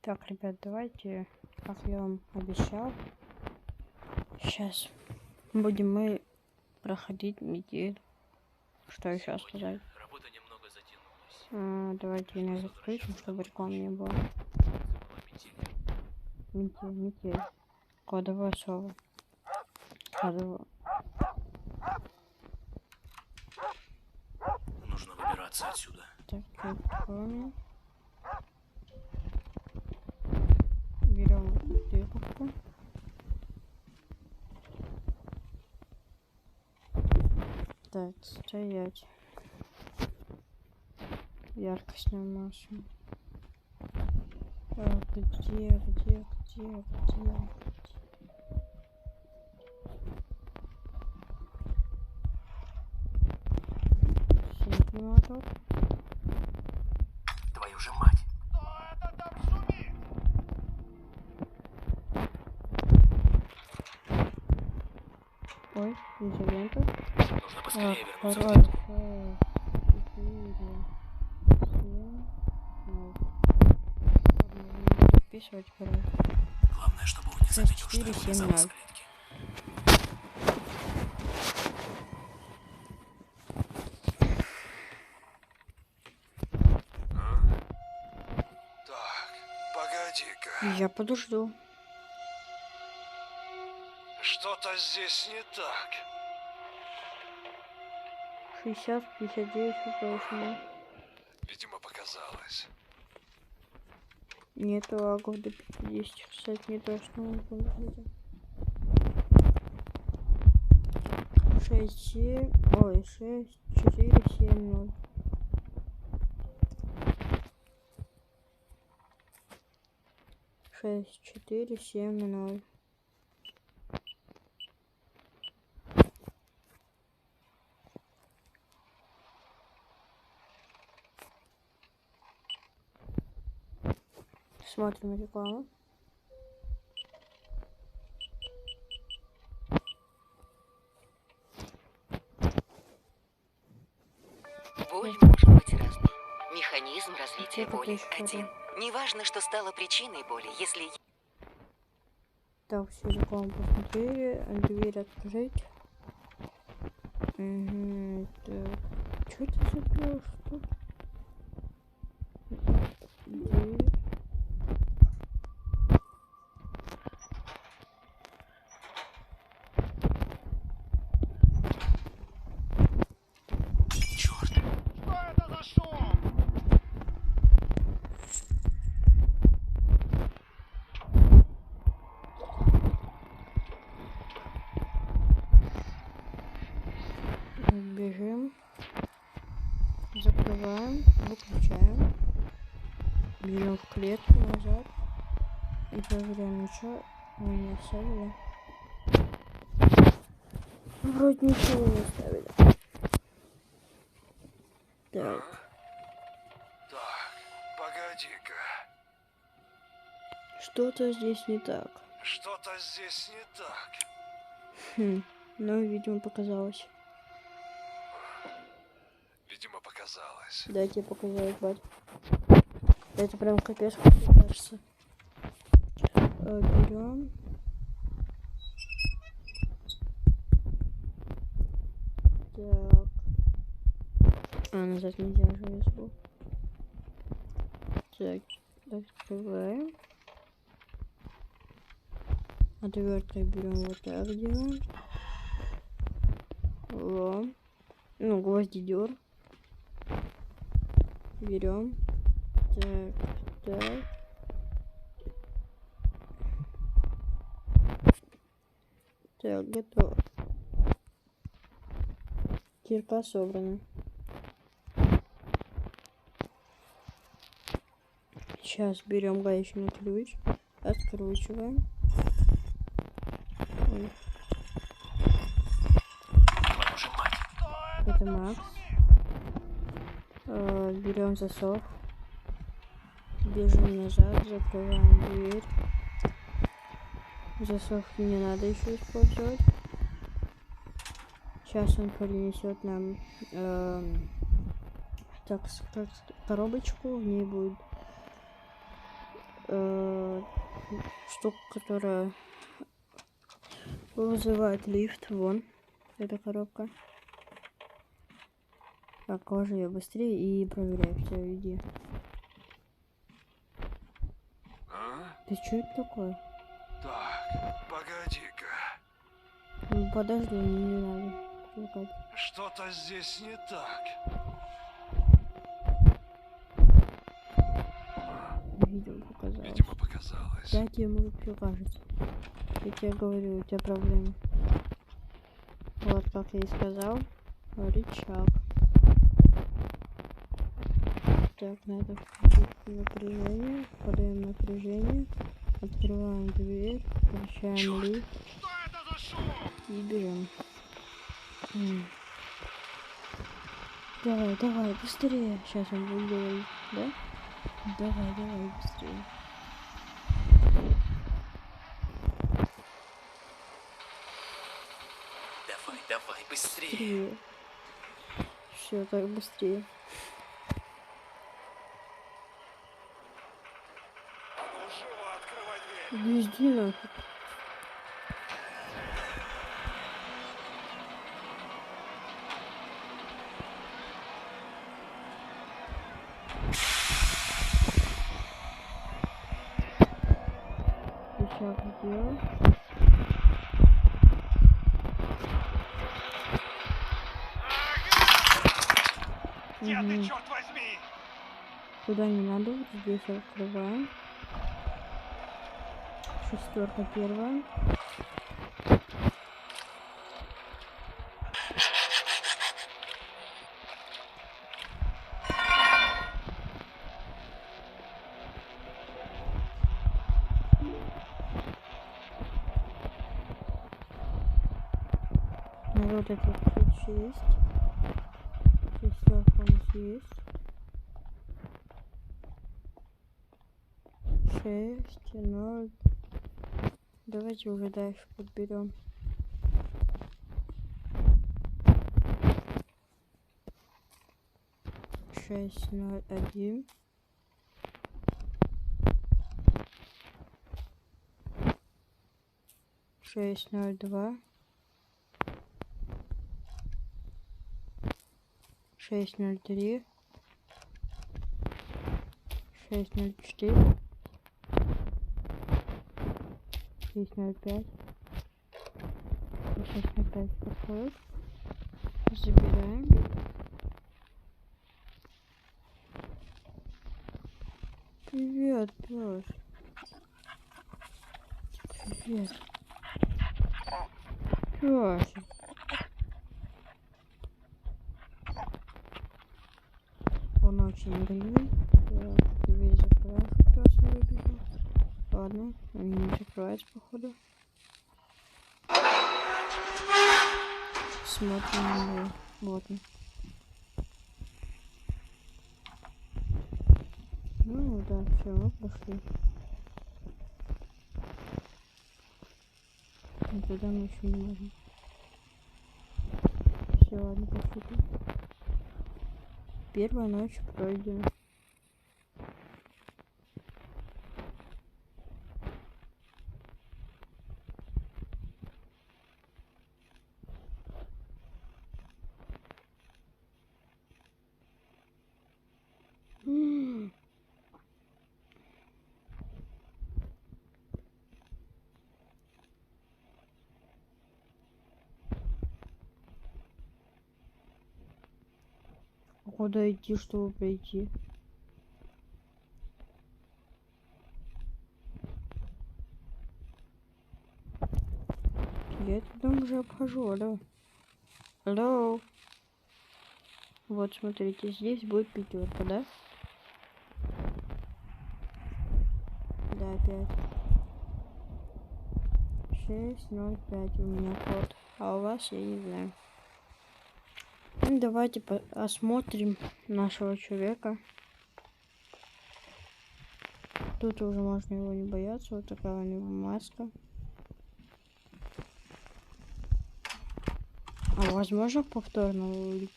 Так, ребят, давайте, как я вам обещал, сейчас будем мы проходить неделю. Что еще сказать? Работа немного затянулась. Давайте не запустим, чтобы реклам не было. Метель. Кодовое слово. Кодовое. Нужно выбираться отсюда. Так, откроем. Берем дырку. Так, стоять. Яркость на максимум. Где? Синий молоток. Твою же мать! Кто это так шумит? Ой, изолента. Нужно поскорее вернуться в Второй. клетку. 6, 4, 7. Подписывать, короче. Главное, чтобы он не заметил, что 4, его 7, вязал 0. из клетки. Так, погоди-ка. Я подожду. Что-то здесь не так. 60, 59, точно. Видимо, показалось. Нету лагов до 50, кстати, не точно. 6, 7, ой, 6, 4, 7, 0. Шесть, 4, 7, 0. Смотрим рекламу. Боль может быть разной. Механизм развития Это боли точно, один. Неважно, что стало причиной боли, если... Так, все рекламу посмотрели. Дверь открыть. Угу, так. Что это за пёс? Что? Дверь. Черт! Что это за шум? Бежим. Закрываем. Выключаем. Берем в клетку назад. И проверяем, ничего мы не оставили. Вроде ничего не оставили. Так. Так, погоди-ка. Что-то здесь не так. Что-то здесь не так. Ну, видимо, показалось. Видимо, показалось. Дайте показать, бать. Это прям капец, как мне кажется. Берем. Так. Назад нельзя уже, я забыл. Так, открываем. Отвертка берем вот так делаем. Лом. Ну, гвоздидер. Берем. Так. Так, готово. Кирка собрана. Сейчас берем гаечный ключ, откручиваем. Ой, Твою же мать! это Макс. Берем засов. Бежим назад, закрываем дверь. Засов не надо еще использовать. Сейчас он принесет нам так сказать, коробочку, в ней будет штука, которая вызывает лифт. Вон эта коробка. Так, ложи ее быстрее и проверяй. Все, иди. А? Ты что это такое? Так, погоди-ка. Ну, подожди, не надо. Отвлекать. Что-то здесь не так. Видео показалось. Видимо, показалось. Я тебе, может, все кажется. Я тебе говорю, у тебя проблемы. Вот, как я и сказал, рычаг. Так, надо включить напряжение. Подаем напряжение. Открываем дверь. Включаем Чёрт. лифт. Что это за шум? И берем. Давай, давай, быстрее. Сейчас он будет говорить, да? Давай, давай, быстрее. Давай, давай, быстрее. Быстрее. Все, так быстрее. А ну живо открывай дверь. Везди нафиг. Рычаг сделал. Где ты, Мгм. черт возьми? Туда не надо, вот здесь открываем. Шестерка первая. Надо вот этот ключ есть. Шестерка у нас есть. 6, 0. Давайте уже дальше подберем. Шесть, 0, 1. Шесть, 0, 2. 6, 0, 3. 6, 0, 4. 6, 0, 5. 6, 0, 5 подходит. Забираем. Привет, пес. Привет. Пес. Он очень игривый. Так, дверь закрываем, чтобы пес не выбежал. Ладно, он не закрывается, походу. Смотрим на него. Вот он. Ну да, все, мы пошли. И туда мы еще не можем. Все, ладно, пошли. Первая ночь пройдена. Куда идти, чтобы пройти? Я этот дом уже обхожу, алло. Алло. Вот, смотрите, здесь будет пятерка, да? Да, 5. 6, 0, 5 у меня код. А у вас я не знаю. Ну, давайте осмотрим нашего человека. Тут уже можно его не бояться. Вот такая у него маска. А возможно повторно улететь?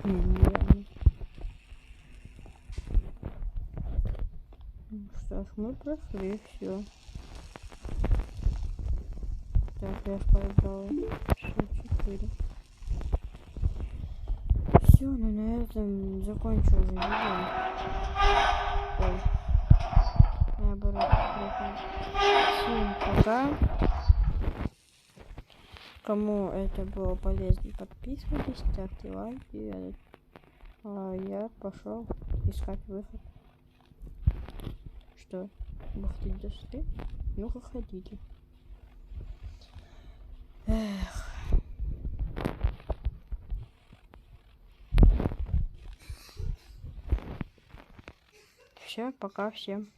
Нереально. Ну что ж, мы прошли все. Так, я проиграла. Все, 4. Все, ну на этом закончу уже видео. Ой. Наоборот. Всем пока. Кому это было полезно, подписывайтесь, ставьте лайки. А я пошел искать выход. Что, бухтить дошли? Ну-ка ходите. Эх. Все, пока всем.